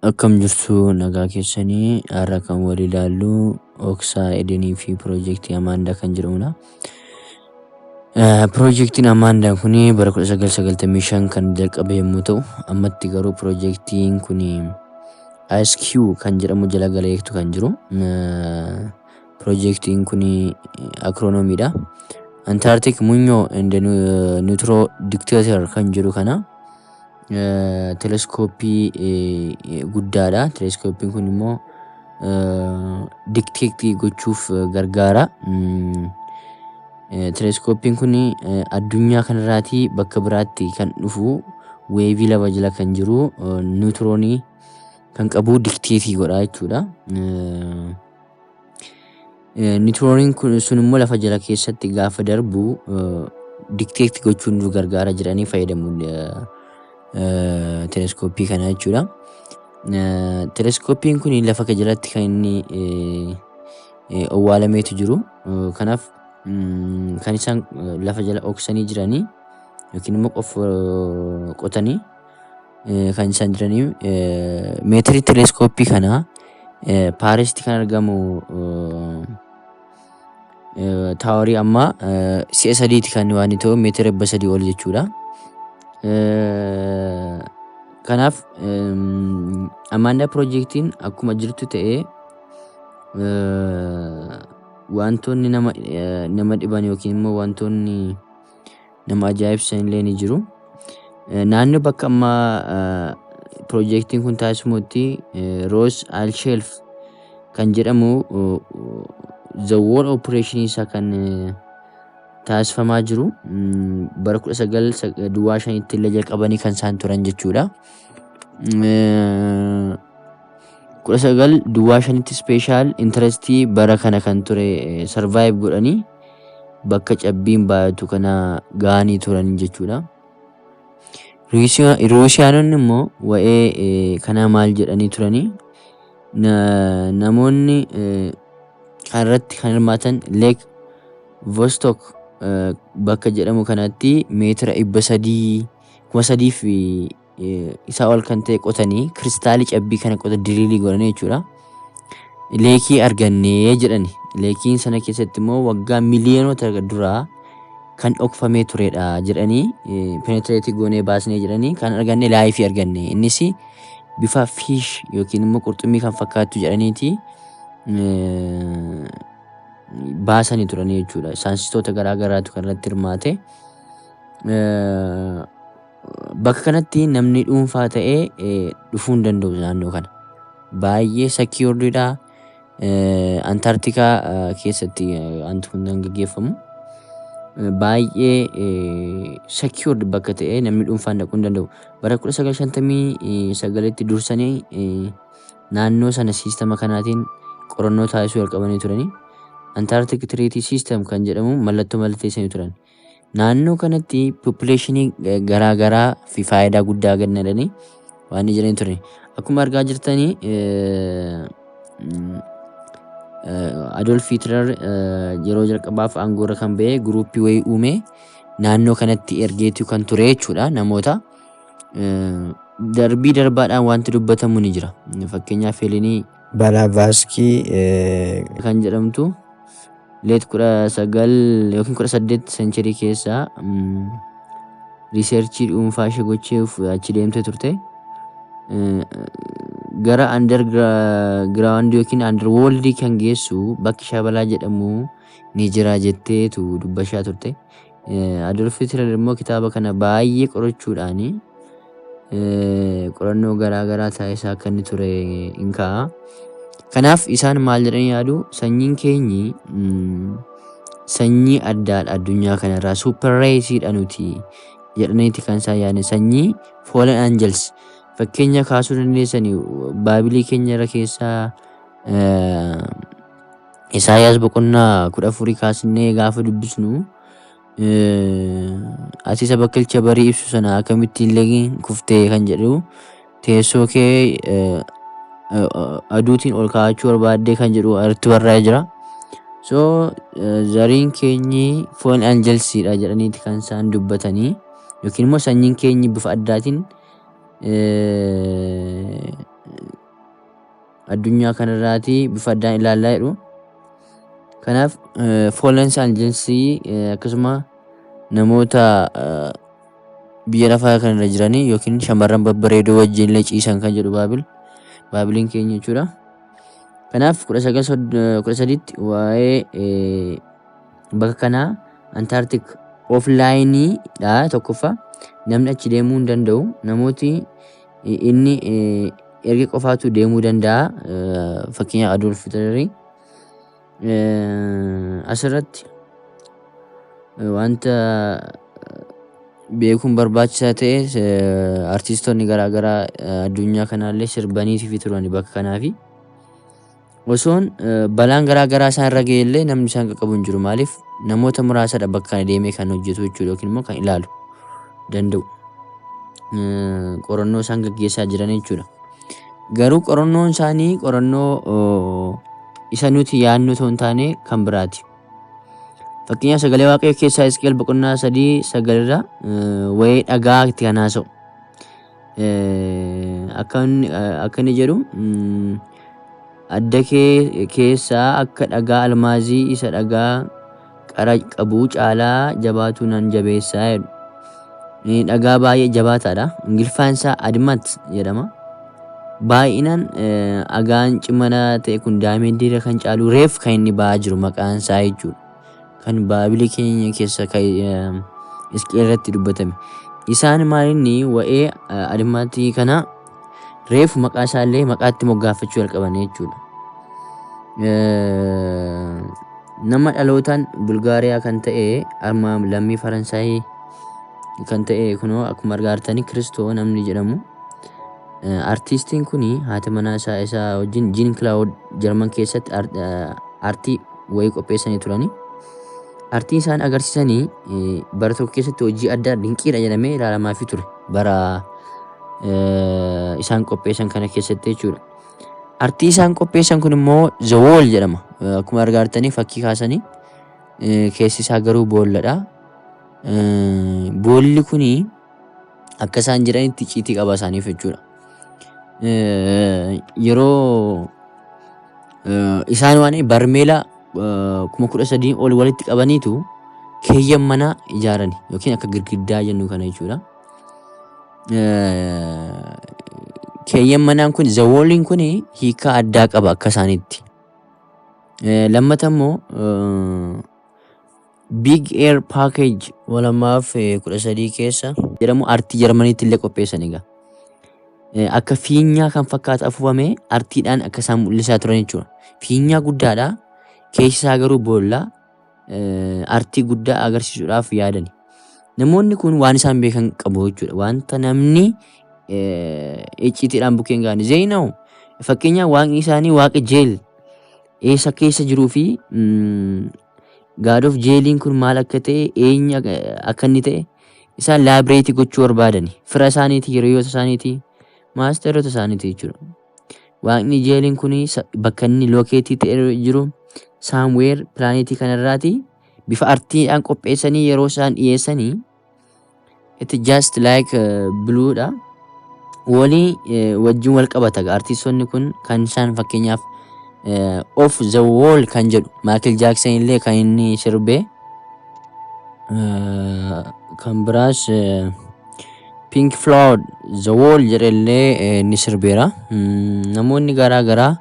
Akkam jirtu nagaa keessanii har'a kan wal ilaallu Oksaa Edenii fi Piroojeektii Amaandaa kan jedhamudha. Piroojeektiin Amaandaa kun bara 1995 kan jalqabe yommuu ta'u, ammatti garuu piroojeektiin kun ISQ kan jedhamu jala galeetu kan jiru. Piroojeektiin kun akiroonomiidha. Antarctic Munyoo and Neutron Dictator kan jedhu kana. Teleskooppii guddaadha. Teleskoopiin kun immoo dikteektii gochuuf gargaara. Teleskoopiin kun addunyaa kanarraatii bakka biraatti kan dhufu weevii lama jala kan jiru niwutiroonii kan qabu dikteetii godha jechuudha. Niwutirooniin kun sun immoo lafa jala keessatti gaafa darbu dikteektii gochuun nu gargaara jedhanii fayyadamu. Teleskooppii kana jechuudha. Teleskooppiin kun lafa jalatti kan inni owwaalameetu jiru. Kanaaf kan isaan lafa jala oksanii jiranii yookiin immoo qotanii kan isaan jiranii meetirii teleskooppii kana Paarisitti kan argamu taaworii amma si'a sadiiti kan waan ta'u meetira 300 ol jechuudha. Kanaaf Amaandaa piroojeektiin akkuma jirtu ta'ee wantoonni nama dhiban yookiin immoo wantoonni nama ajaa'ibsan illee ni jiru. Naannoo bakka amma piroojeektiin kun taasifamutti Roos Alsheelf kan jedhamu the wall operation isaa kan taasifamaa jiru. Bara 1925 illee jalqabanii kan isaan turan jechuudha. 1925tti special interestii bara kana kan ture survive godhanii bakka cabbiin baay'atu kana gahanii turan jechuudha. Ruusiyaanonni immoo waa'ee kana maal jedhanii turanii namoonni kanarratti kan hirmaatan Leek Vostok bakka jedhamu kanatti meetira 300 fi isaa ol kan ta'e qotanii kiristaalii cabbii kana diriilii godhanii jechuudha. Leekii argannee jedhani. Leekiin sana keessatti immoo waggaa miliyoonota duraa kan dhokfamee turedha jedhanii penetreetii goonee baasnee jedhanii kan arganne laayifii arganne. Innis bifa fiish yookiin immoo qurxummii kan fakkaattu jedhaniiti baasanii turanii jechuudha. Saayinsistoota garaa garaatu kan irratti hirmaate. Bakka kanatti namni dhuunfaa ta'ee dhufuu hin danda'u naannoo kana. Baay'ee sekiuurdiidha. Antaartikaa keessatti wanti kun kan gaggeeffamu. Baay'ee sekiuurd bakka ta'ee namni dhuunfaan dhaquu hin danda'u. Bara 1959tti dursanii naannoo sana siistama kanaatiin qorannoo taasisuu jalqabanii turanii. Antarctic Treaty System kan jedhamu mallattoo mallatteessanii turan. Naannoo kanatti population garaa garaa fi faayidaa guddaa kennanii waan jiranii turan. Akkuma argaa jirtanii Adolf Hitler yeroo jalqabaaf aangoorra kan ba'e guruuppii wayii uume naannoo kanatti ergeetu kan ture jechuudha namoota. Darbii darbaadhaan wanti dubbatamu ni jira. Fakkeenyaaf Heelenii Balaavaaskii kan jedhamtu leet 19 yookiin 18 sencherii keessaa riiserchii dhuunfaa ishee gochuuf achi deemtee turte. Gara underground yookiin underworld kan geessu bakki Shabalaa jedhamu ni jira jetteetu dubbachaa turte. Adolf Hitler immoo kitaaba kana baay'ee qorachuudhaan qorannoo garaa garaa taasisaa akka inni ture hin kaa'a. Kanaaf isaan maal jedhanii yaadu sanyiin keenyi sanyii addaadha addunyaa kanarraa super raceedha nuti jedhaniiti kan isaan yaadne sanyii fallen angels fakkeenya kaasuu dandeessanii baabilii keenya irra keessaa Isaayaas boqonnaa 14 kaasnee gaafa dubbisnu ati isa bakkalcha barii ibsu sana akkamitti illee kuftee kan jedhu teessoo kee aduutiin ol kaa'achuu barbaaddee kan jedhu irratti barraa'ee jira. So zariin keenyi fallen angelsidha jedhaniiti kan isaan dubbatanii yookiin immoo sanyiin keenyi bifa addaatiin addunyaa kanarraatii bifa addaan ilaallaa jedhu. Kanaaf Fallen Angels akkasuma namoota biyya lafaa kanarra jiranii yookiin shamarran babbareedoo wajjin illee ciisan kan jedhu Baabiliin keenya jechuudha. Kanaaf 1913tti waa'ee bakka kanaa Antarctic offline dha tokkoffaa namni achi deemuu hin danda'u. Namooti inni erga qofaatu deemuu danda'a. Fakkeenyaaf Adolf Hitler asirratti wanta beekuun barbaachisaa ta'e artistoonni garaagaraa addunyaa kanaallee sirbaniitii turan bakka kanaafi osoon balaan garaagaraa isaan irra ga'ellee namni isaan qaqqabu hin jiru. Maaliif namoota muraasadha bakka kana deemee kan hojjetu jechuudha yookiin immoo kan ilaalu danda'u qorannoo isaan gaggeessaa jiran jechuudha. Garuu qorannoon isaanii qorannoo isa nuti yaadnu ta'uu hin taane kan biraati. Fakkeenyaaf sagalee waaqayyoo keessaa Hisqeel boqonnaa 3:9 waa'ee dhagaa itti kan haasa'u. Akka inni jedhu adda kee keessaa akka dhagaa almaazii isa dhagaa qara qabuu caalaa jabaatu nan jabeessaa jedhu. Dhagaa baay'ee jabaataadha. Ingiliffaan isaa adamant jedhama. Baay'inaan dhagaan cimaa ta'e kun daameendii kan caalu reef kan inni ba'aa jiru maqaan isaa jechuudha. Kan Baabilii keenya keessa Hisqeel irratti dubbatame. Isaan maalinni waa'ee adamantii kana reef maqaa isaallee maqaatti moggaafachuu jalqaban jechuudha. Nama dhalootaan Bulgaariyaa kan ta'e amma lammii Faransaayii kan ta'e kunoo akkuma argaartanii Kiristoo namni jedhamu. Artistiin kuni haati manaa isaa wajjin Jean Claude Jarman keessatti artii wayii qopheessanii turani. Artii isaan agarsiisanii bara tokko keessatti hojii addaa dinqiidha jedhamee ilaalamaafii ture. Bara isaan qopheessan kana keessatti jechuudha. Artii isaan qopheessan kun immoo The Wall jedhama. Akkuma argaartanii fakkii kaasanii keessi isaa garuu boolladha. Boolli kuni akka isaan jedhanitti icciitii qaba isaaniif jechuudha. Yeroo isaan waan barmeela 13,000 ol walitti qabaniitu keeyyan mana ijaarani yookiin akka girgiddaa jennu kana jechuudha. Keeyyan manaan kun The Walliin kun hiika addaa qaba akka isaanitti. Lammata immoo Big Air Package 2013 keessa jedhamu artii Jarmaniitti illee qopheessan egaa. Akka fiinyaa kan fakkaatu afuufame artiidhaan akka isaan mul'isaa turan jechuudha. Fiinyaa guddaadha. Keessi isaa garuu boolla artii guddaa agarsiisuudhaaf yaadani. Namoonni kun waan isaan beekan qabu jechuudha. Wanta namni icciitiidhaan bukkeen gaani. Zeenaw fakkeenyaaf waaqni isaanii waaqa jeel eessa keessa jiruu fi God of jeeliin kun maal akka ta'e eenyu akka inni ta'e isaan laabireetii gochuu barbaadani. Fira isaaniiti, hiriyoota isaaniiti, maasteroota isaaniiti jechuudha. Waaqni jeeliin kun bakka inni lookeetii ta'e jiru somewhere planeetii kanarraati bifa artiidhaan qopheessanii yeroo isaan dhiyeessanii it just like blue dha. Walii wajjin wal qabata. Artistoonni kun kan isaan fakkeenyaaf Off the Wall kan jedhu Michael Jackson illee kan inni sirbe kan biraas Pink Floyd The Wall jedhellee ni sirbeera. Namoonni garaa garaa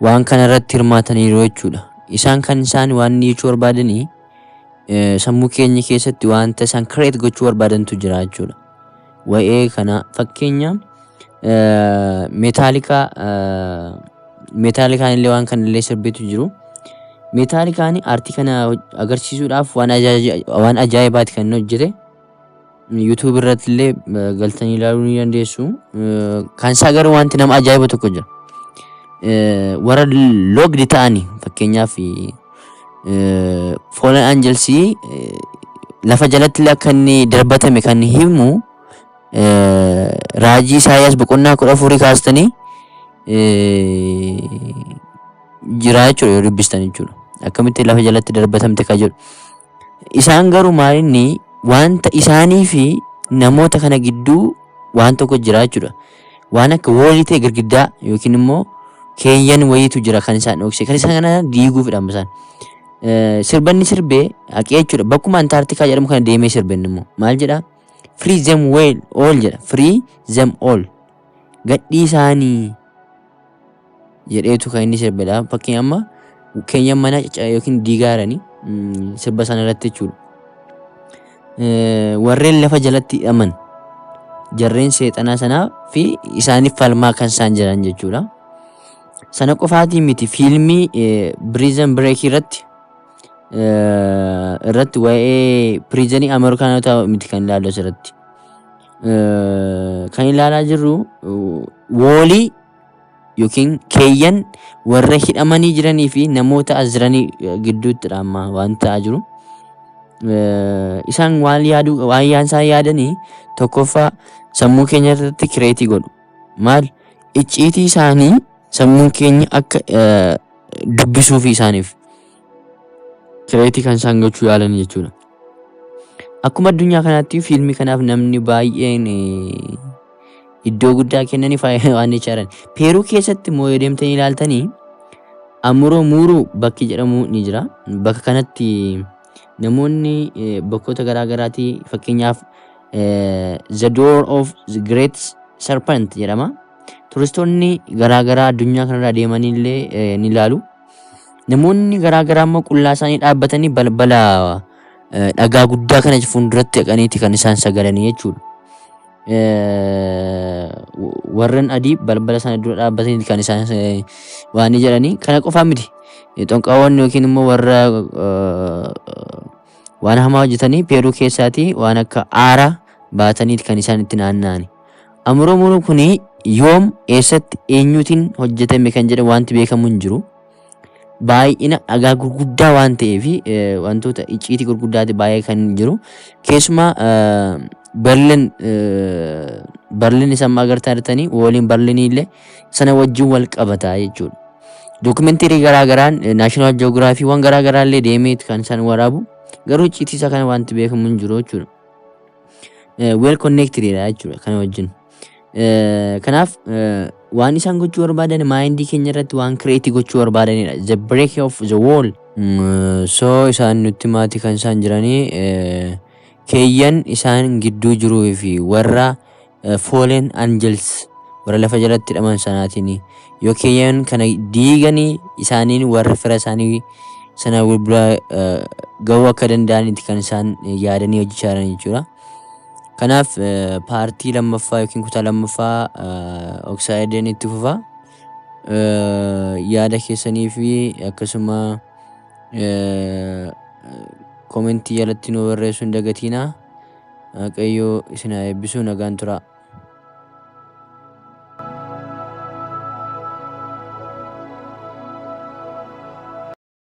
waan kana irratti hirmaataniiru jechuudha. Isaan kan isaan waan jechuu barbaadanii sammuu keenya keessatti wanta isaan create gochuu barbaadantu jira jechuudha. Waa'ee kana fakkeenya Meetaalikaan illee waan kana illee sirbeetu jiru. Meetaalikaan artii kana agarsiisuudhaaf waan ajaa'ibaati kan hojjete. YouTube irratti illee galtanii ilaaluu ni dandeessu. Kan isaa garuu wanti nama ajaa'iba tokko jira. Warra loogdi ta'anii fakkeenyaaf Fallen Angels lafa jalatti illee akka inni darbatame kan himu raajii Isaayyaas boqonnaa 14 kaastanii jira jechuudha yoo dubbistan jechuudha. Akkamitti lafa jalatti darbatamte kan jedhu. Isaan garuu maalinni wanta isaanii fi namoota kana gidduu waan tokko jira jechuudha. Waan akka woolii ta'e girgiddaa yookiin immoo keeyyan wayiitu jira kan isaan dhoksee kan isaan kana diiguufidha isaan. Sirbanni sirbee haqee jechuudha. Bakkuma Antaartikaa jedhamu kana deemee sirbanni immoo maal jedhaa? Free them well all jedha. Free them all. Gadhii isaanii jedheetu kan inni sirbedha. Fakkiin amma keenyan mana yookiin diigaaranii sirba sana irratti jechuudha. Warreen lafa jalatti hidhaman jarreen seexanaa sanaa fi isaaniif falmaa kan isaan jiran jechuudha. Sana qofaatii miti fiilmii Prison Break irratti waa'ee piriizanii Ameerikaanotaa miti kan ilaallu asirratti. Kan ilaalaa jirru woolii yookiin keeyyan warra hidhamanii jiranii fi namoota as jiranii gidduuttidha amma waan ta'aa jiru. Isaan waan isaan yaadanii tokkoffaa sammuu keenya irratti kireetii godhu. Maal? Icciitii isaanii sammuun keenya akka dubbisuuf isaaniif kireetii kan isaan gochuu yaalan jechuudha. Akkuma addunyaa kanaatti fiilmii kanaaf namni baay'een iddoo guddaa kennaniif waan jechaa Peeruu keessatti immoo yoo deemtanii ilaaltanii Amuroo Muuruu bakki jedhamu ni jira. Bakka kanatti namoonni bakkoota garaagaraatii fakkeenyaaf The Door of the Great Serpent jedhama. Turistoonni garaagaraa addunyaa kanarraa deemanillee ni ilaalu. Namoonni garaagaraa immoo qullaa isaanii dhaabbatanii balbala dhagaa guddaa kana fuulduratti dhaqaniiti kan isaan sagadanii jechuudha. Warreen adii balbala sana dura dhaabbatanii kan isaan waan jedhanii kana qofaa miti. Xonqaawwan yookiin immoo warra waan hamaa hojjetanii Peeruu keessaatii waan akka aaraa baatanii kan isaan itti naanna'ani. Amuroo Muuruu kuni yoom eessatti eenyuutiin hojjetame kan jedhe wanti beekamu hin jiru. Baay'ina dhagaa gurguddaa waan ta'eef wantoota icciitii gurguddaati baay'ee kan jiru. Keessumaa Berlin isa amma agartaa jirtanii waliin Berlinii illee sana wajjin wal qabataa jechuudha. Dookumentiirii garaagaraan Naashinaal Ji'oogiraafii waan garaagaraa illee deemee kan isaan waraabu garuu icciitii isaa kana wanti beekamu hin jiru jechuudha. Well connectedidha jechuudha kana wajjin. Kanaaf waan isaan gochuu barbaadan maayindii keenya irratti waan kireetii gochuu barbaadanidha. The break of the wall. So isaan nutti maatii kan isaan jiranii keeyyan isaan gidduu jiruu fi warra fallen angels warra lafa jalatti hidhaman sanaatiin yoo keeyyan kana diiganii isaaniin warra fira isaanii sana bira gahuu akka danda'anitti kan isaan yaadanii hojjechaa jiran jechuudha. Kanaaf paartii lammaffaa yookiin kutaa lammaffaa Oksaayidiin itti fufa. Yaada keessanii fi akkasuma komentii jalatti nu barreessuu hin dagatinaa. Waaqayyo isin haa eebbisu nagaan tura.